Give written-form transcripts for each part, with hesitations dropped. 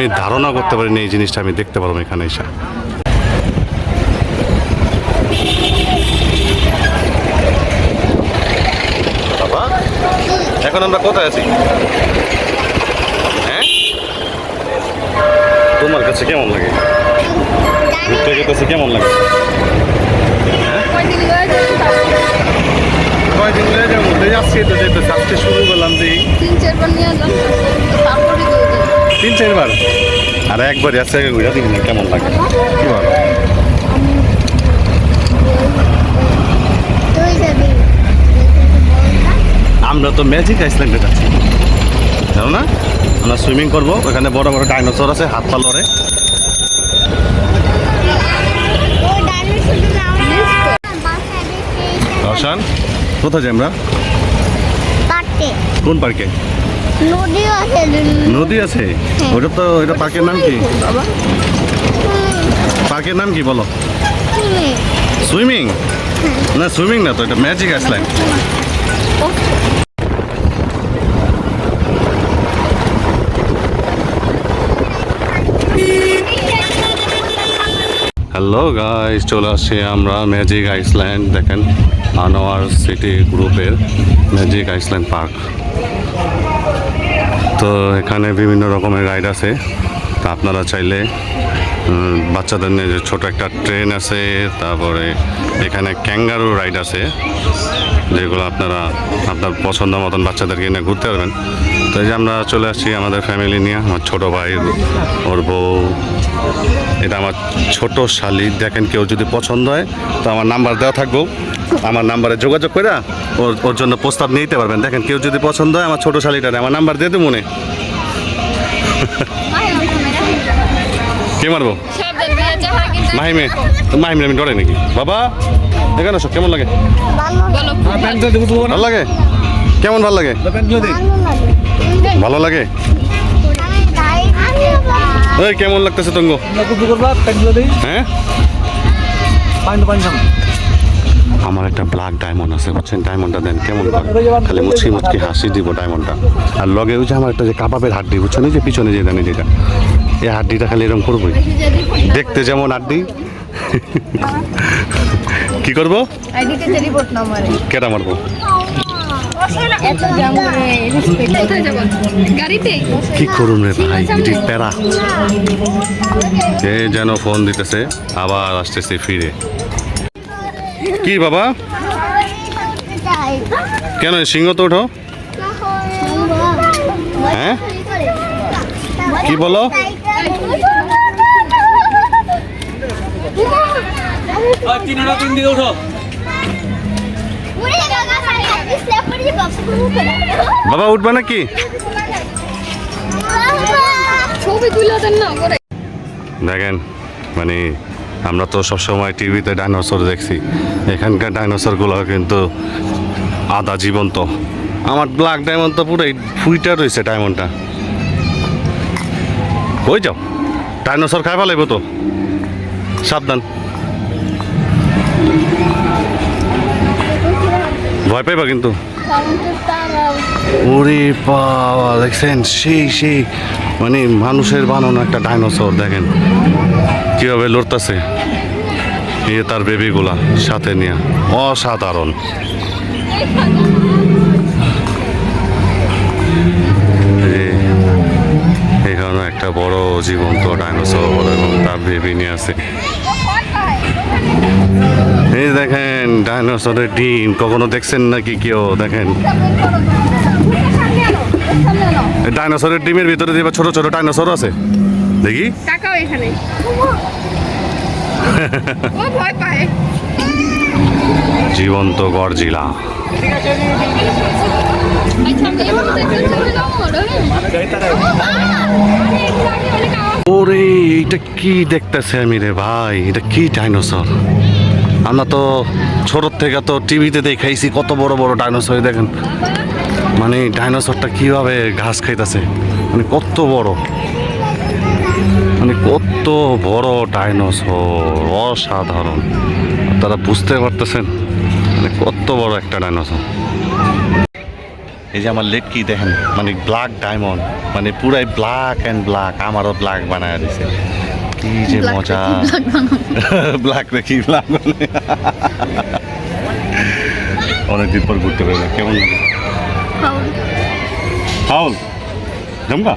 আমি ধারণা করতে পারিনি এই জিনিসটা আমি দেখতে পারবো এখানে এসে। বাবা এখন আমরা কোথায় আছি? হ্যাঁ, তোমার কাছে কেমন লাগে? ঘুরতে কাছে কেমন লাগে? কয়দিন হয়ে যাবো যাচ্ছি তো, যেতে আজকে শুরু করলাম যে 3-4 বার আর একবার আসছে ঘুরে দিন কেমন লাগে কি বল? আমরা তো ম্যাজিক আইসল্যান্ডে যাচ্ছি, জানো না? আমরা সুইমিং করবো, ওখানে বড় বড় ডাইনোসর আছে, হাত পা লড়ে। রওশন কোথায় যাই আমরা? কোন পার্কে? নদী আছে? ওটা তো, এটা পার্কের নাম কি? পার্কের নাম কি বলো? সুইমিং না, সুইমিং না তো, এটা ম্যাজিক আইসল্যান্ড। হ্যালো গাইস, চলে আসছি আমরা ম্যাজিক আইসল্যান্ড। দেখেন আনোয়ার সিটি গ্রুপের ম্যাজিক আইসল্যান্ড পার্ক। তো এখানে বিভিন্ন রকমের রাইড আছে, তা আপনারা চাইলে বাচ্চাদের নিয়ে ছোটো একটা ট্রেন আছে, তারপরে এখানে ক্যাঙ্গারু রাইড আছে, যেগুলো আপনারা আপনার পছন্দ মতন বাচ্চাদেরকে নিয়ে ঘুরতে পারবেন। তো এই যে আমরা চলে আসছি আমাদের ফ্যামিলি নিয়ে, আমার ছোটো ভাই, ওর বউ, এটা আমার ছোট শালি। দেখেন কেউ যদি পছন্দ হয় তো আমার নাম্বার দেওয়া থাকবো, আমার নাম্বারে যোগাযোগ করে ওর জন্য প্রস্তাব নিতে পারবেন। দেখেন কেউ যদি পছন্দ হয় আমার ছোট শালিটারে আমার নাম্বার দিয়ে দেবো মনে। কে মারবো? মাহিমে আমি ডরে নাকি? বাবা এখানে আসো, কেমন লাগে? ভালো লাগে? কেমন ভালো লাগে? ভালো লাগে? এই কেমন লাগতেছে তঙ্গ? হ্যাঁ, আমার একটা ব্ল্যাক ডায়মন্ড আছে, বুঝছেন? ডায়মন্ডটা দেন কেমন করে, খালি মুচকি মুচকি হাসি দিব ডায়মন্ডটা। আর লগে ওই যে আমার একটা যে কাবাবের হাড্ডি, বুঝছেন? এই যে পিছনে যে জানি যেটা, এই হাড্ডিটা খালি এরকম করবোই, দেখতে যেমন হাড্ডি। কি করবো? কেটা মারবো? কি করুন রে ভাই, এটি প্যারা। এ যেন ফোন দিতেছে, আবার আসতেছে ফিরে। কি বাবা, কেন সিংহ তো ওঠো? হ্যাঁ কি বলো? বাবা উঠবা নাকি? দেখেন মানে আমরা তো সবসময় টিভিতে ডাইনোসর দেখছি, এখানকার ডাইনোসরগুলো কিন্তু আধা জীবন্ত। আমার ব্ল্যাক ডায়মন্ড তো পুরো ফুইটা রয়েছে ডায়মন্ডটা। ওই যাও, ডাইনোসর খাই ফেলাইব তো, সাবধান। ভয় পাইবা কিন্তু। ওরে বাবা, দেখছেন সেই মানে মানুষের বানানো একটা ডাইনোসর। দেখেন কিভাবে লড়তেছে, নিয়ে তার বেবিগুলা সাথে নিয়ে, অসাধারণ। এখানে একটা বড় জীবন্ত ডাইনোসর এবং তার বেবি নিয়ে আছে। এই দেখেন ডাইনোসরের ডিম, কখনো দেখছেন নাকি কেউ? দেখেন ডাইনোসরের ডিমের ভিতরে যে ছোট ছোট ডাইনোসর আছে, দেখি জীবন্ত গডজিলা। ওরে এটা কি দেখতেছে আমি রে ভাই, এটা কি ডাইনোসর? আমরা তো ছোটোর থেকে তো টিভিতে দেখাইছি কত বড় বড় ডাইনোসর। দেখেন মানে ডাইনোসরটা কিভাবে ঘাস খাইতেছে, মানে কত বড়, মানে কত বড় ডাইনোসর, অসাধারণ। আপনারা বুঝতে পারতেছেন মানে কত বড় একটা ডাইনোসর। এই যে আমার লেগ কি দেখেন, মানে ব্ল্যাক ডায়মন্ড, মানে পুরাই ব্ল্যাক অ্যান্ড ব্ল্যাক, আমারও ব্ল্যাক বানায় দিছে। কি যে মজা! ব্ল্যাক দেখি ব্ল্যাক অনেকদিন পর ঘুরতে পারবে, কেমন লাগে? ফাউল জমকা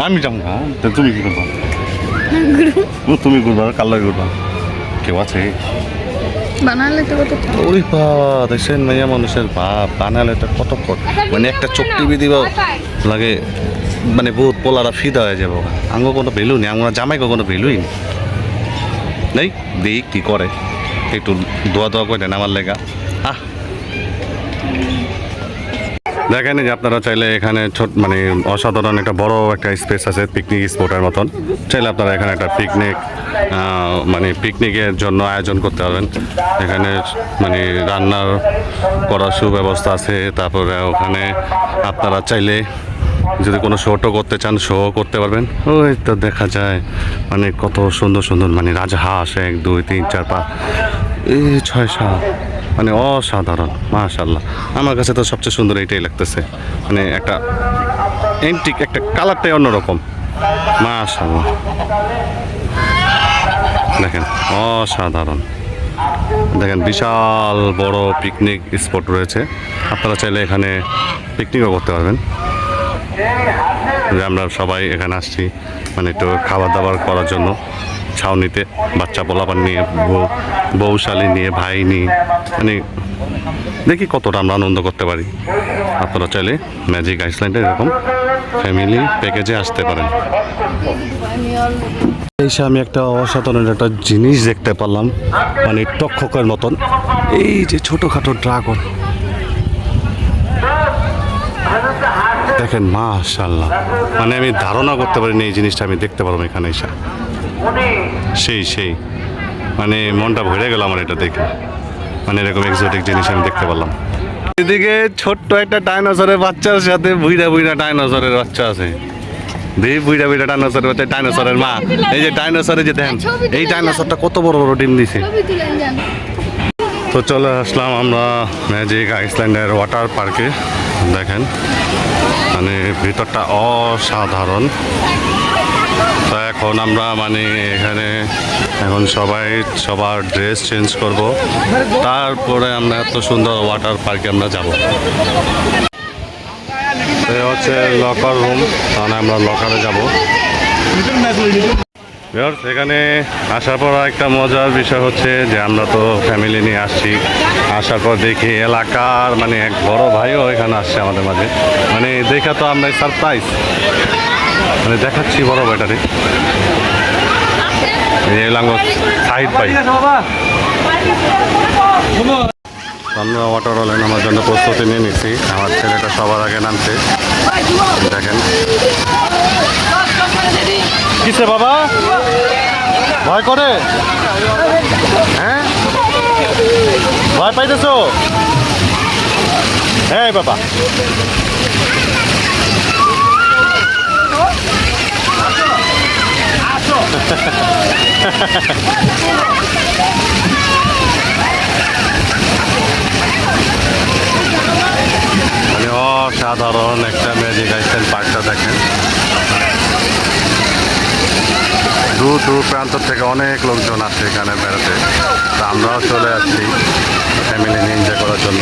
আমি জমকা, তুমি কি করবা? তুমি ঘুরবা, কাল্লাই ঘুরবা, কেউ আছে? বানালে তো কত ওই বা দেখছেন মাইয়া মানুষের ভাব, বানালে তো কত মানে একটা চোখ টিভি দিব লাগে, মানে বহুত পোলারা ফিদা হয়ে যাবো। আঙ্গ কোনো ভ্যালু নেই, আমরা জামাইকে কোনো ভ্যালুই নেই। দেখ কি করে, একটু দোয়া দোয়া করে দেন আমার লেগা। দেখেন যে আপনারা চাইলে এখানে ছোট মানে অসাধারণ একটা বড় একটা স্পেস আছে পিকনিক স্পটের মতন, চাইলে আপনারা এখানে একটা পিকনিক মানে পিকনিকের জন্য আয়োজন করতে পারবেন। এখানে মানে রান্নার করার সুব্যবস্থা আছে, তারপরে ওখানে আপনারা চাইলে যদি কোনো শোটো করতে চান শো করতে পারবেন। ওই তো দেখা যায় মানে কত সুন্দর সুন্দর মানে রাজহাঁস 1 2 3 4 5 এই 6 7, মানে অসাধারণ মাশাআল্লাহ। আমার কাছে তো সবচেয়ে সুন্দর এইটাই লাগতেছে, মানে একটা এন্টিক, একটা কালারটাই অন্যরকম মাশাআল্লাহ। দেখেন অসাধারণ, দেখেন বিশাল বড় পিকনিক স্পট রয়েছে। আপনারা চাইলে এখানে পিকনিকও করতে পারবেন। যে আমরা সবাই এখানে আসছি মানে একটু খাবার দাবার করার জন্য, ছাউনিতে বাচ্চা পোলাপান নিয়ে, বউশালী নিয়ে, ভাই নিয়ে, মানে দেখি কতটা আমরা আনন্দ করতে পারি। আপনারা চাইলে ম্যাজিক আইসল্যান্ডে এরকম ফ্যামিলি প্যাকেজে আসতে পারেন। এসে আমি একটা অসাধারণ একটা জিনিস দেখতে পারলাম, মানে টকখকের মতন, এই যে ছোটোখাটো ড্রাগন দেখেন মাশাআল্লাহ, মানে আমি ধারণা করতে পারিনি এই জিনিসটা আমি দেখতে পারবো এখানে এসে। সেই মানে মনটা ভরে গেল আমার এটা দেখে, মানে এরকম এক্সোটিক জিনিস আমি দেখতে পারলাম। এদিকে ছোট্ট একটা ডাইনোসরের বাচ্চার সাথে বুইড়া বুইড়া ডাইনোসরের বাচ্চা আছে। বুইড়া বুইড়া ডাইনোসরের বাচ্চা, ডাইনোসরের মা। এই যে ডাইনোসরে যে দেখেন, এই ডাইনোসরটা কত বড় বড় ডিম দিছে। তো চলে আসলাম আমরা ম্যাজিক আইসল্যান্ডের ওয়াটার পার্কে। দেখেন মানে ভিতরটা অসাধারণ। তো এখন আমরা মানে এখানে এখন সবাই সবার ড্রেস চেঞ্জ করব, তারপরে আমরা এত সুন্দর ওয়াটার পার্কে আমরা যাব। এই হচ্ছে লকার রুম, তাহলে আমরা লকারে যাব। এখানে আসার পর একটা মজার বিষয় হচ্ছে যে আমরা তো ফ্যামিলি নিয়ে আসছি, আসার পর দেখি এলাকার মানে এক বড় ভাইও এখানে আসছে আমাদের মাঝে, মানে দেখা তো আমরা সারপ্রাইজ, মানে দেখাচ্ছি বড় ভাইটারে, সাইড ভাই। আমরা ওয়াটার হলে নামার জন্য প্রস্তুতি নিয়ে নিচ্ছি, আমার ছেলেটা সবার আগে নামছে। দেখেন কিসে বাবা ভয় করে, হ্যাঁ ভয় পাইতেছো? হ্যাঁ বাবা মানে অসাধারণ একটা ম্যাজিক আইসল্যান্ড পার্কটা দেখেন। দূর দূর প্রান্ত থেকে অনেক লোকজন আসে এখানে বেড়াতে, তা আমরাও চলে আসছি ফ্যামিলি নিয়ে এনজয় করার জন্য।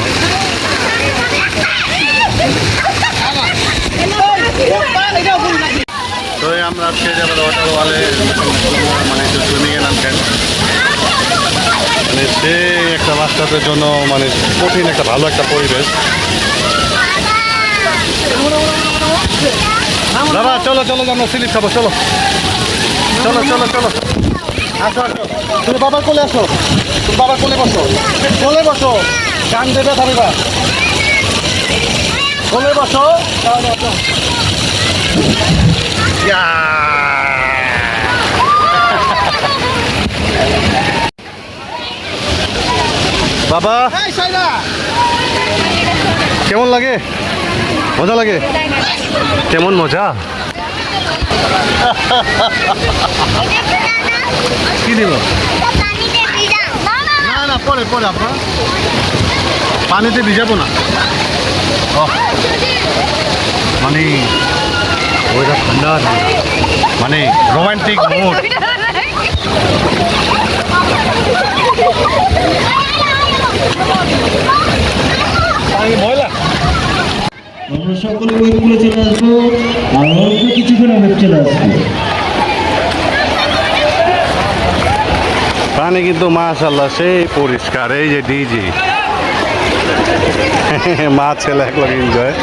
তো আমরা আজকে যাবো ওয়াটার ওয়ালে, মানে একটু সুইমিংয়ে নামছেন, মানে সে একটা বাচ্চাদের জন্য মানে কঠিন একটা ভালো একটা পরিবেশ। দাদা চলো চলো আমরা স্লিপ খাবো, চলো চলো চলো চলো আসো আসো, তুমি বাবার কোলে আসো, তুমি বাবার কোলে বসো, কোলে বসো, গান দেবে থাকবা, কোলে বসো। বাবা কেমন লাগে? মজা লাগে? কেমন মজা? কি দিব? না না পরে পরে আপনার পানিতে ভিজাবো না। মানে ওইটা ঠান্ডা ঠান্ডা, মানে রোমান্টিক মুড। আমরা সকলে ওয়েট করে চলে আসবো, আর অল্প কিছুক্ষণ আমরা চলে আসবো। পানি কিন্তু মাশাআল্লাহ সেই পরিষ্কার। এই যে ডিজি মা ছেলে একলগে এনজয়।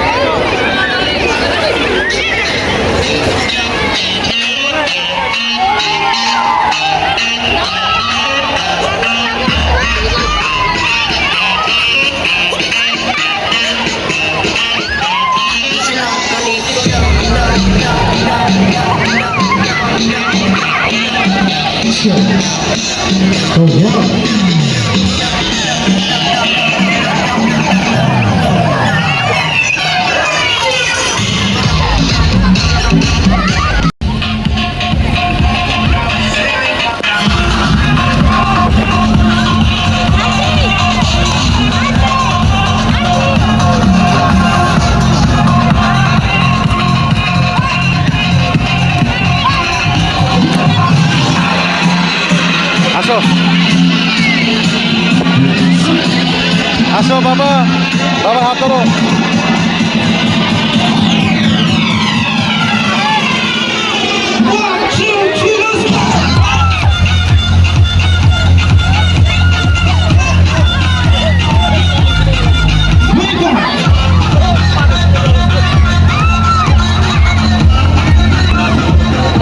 আসো আসো বাবা, বাবা হাত ধরো।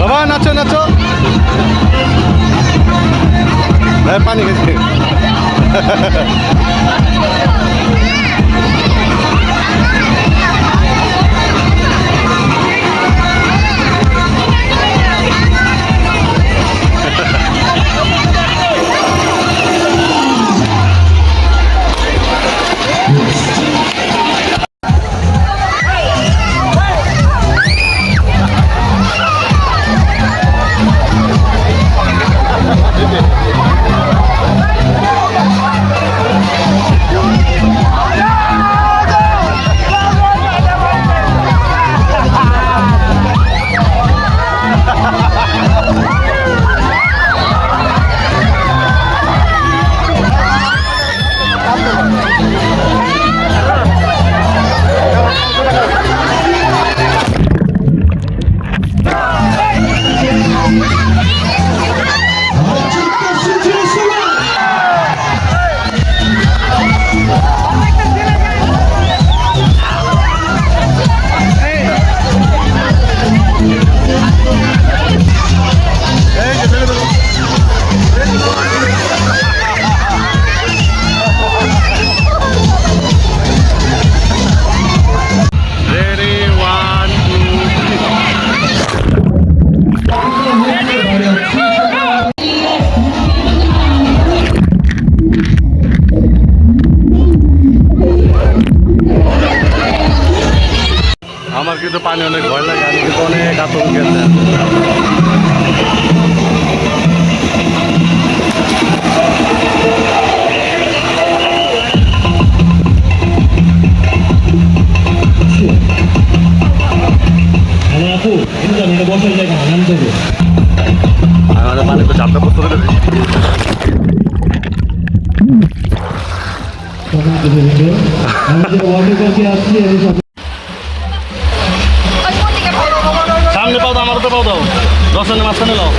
বাবা নাচো নাচো। পানি খেয়েছি। আমার কিন্তু পানি অনেক ভয় লাগে, আমি কিন্তু অনেক আতঙ্কে আছি। আপু এটা বসার জায়গা নামতে হবে। আমাদের পানি তো চাপটা পড়তে হবে। আমাদের ওয়াটার পার্কে আসছি। সামনে পাও দাও, আমার তো পাও দাও, রসনের মাঝখানে লাও।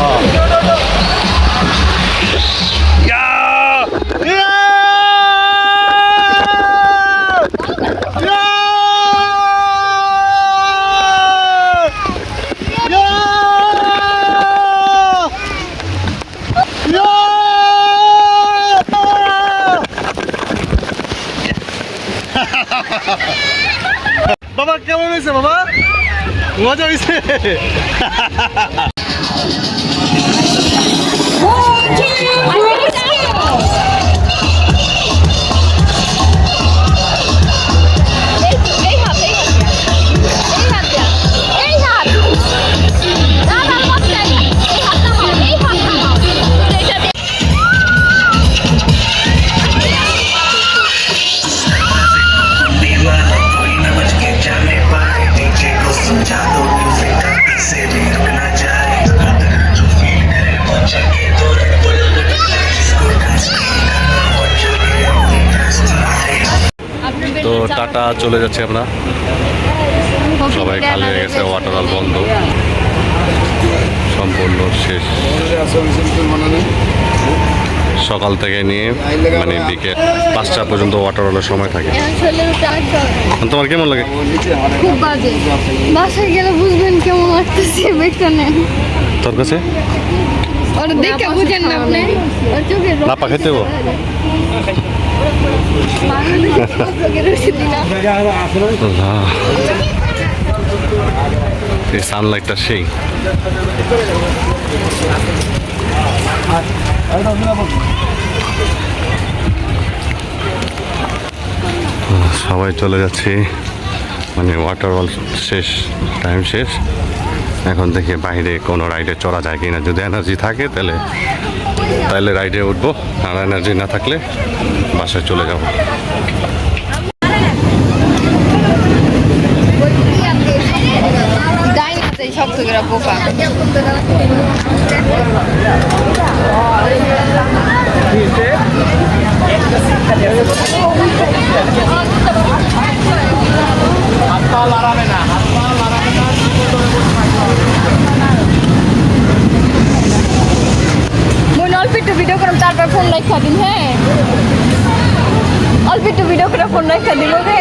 বাবা কেমন হয়েছে বাবা? মজা হয়েছে? তো টাটা, চলে যাচ্ছে আমরা। সবাই খালি হয়ে গেছে, ওয়াটারফল বন্ধ, সম্পূর্ণ শেষ। সকাল থেকে নিয়ে মানে বিকেল 5টা পর্যন্ত ওয়াটারফলের সময় থাকে। তোমার কেমন লাগে? খুব বাজে। বাসায় গেলে বুঝবেন কেমন লাগতেছে বেকনে। তোর কাছে ওর দেখে বুঝেন না আপনি, ওর চোখের না পা খেতে এই সানলাইটটা সেই। সবাই চলে যাচ্ছে, মানে ওয়াটারফল শেষ, টাইম শেষ। এখন দেখি বাইরে কোনো রাইডে চড়া যায় কিনা। যদি এনার্জি থাকে তাহলে রাইডে উঠবো, আর এনার্জি না থাকলে বাসায় চলে যাব। শক্ত করে বোকা। অল্প একটু ভিডিও করুন, তারপর ফোন রাখা দিন। হ্যাঁ, অল্প একটু ভিডিও করে ফোন রাখা দিব রে।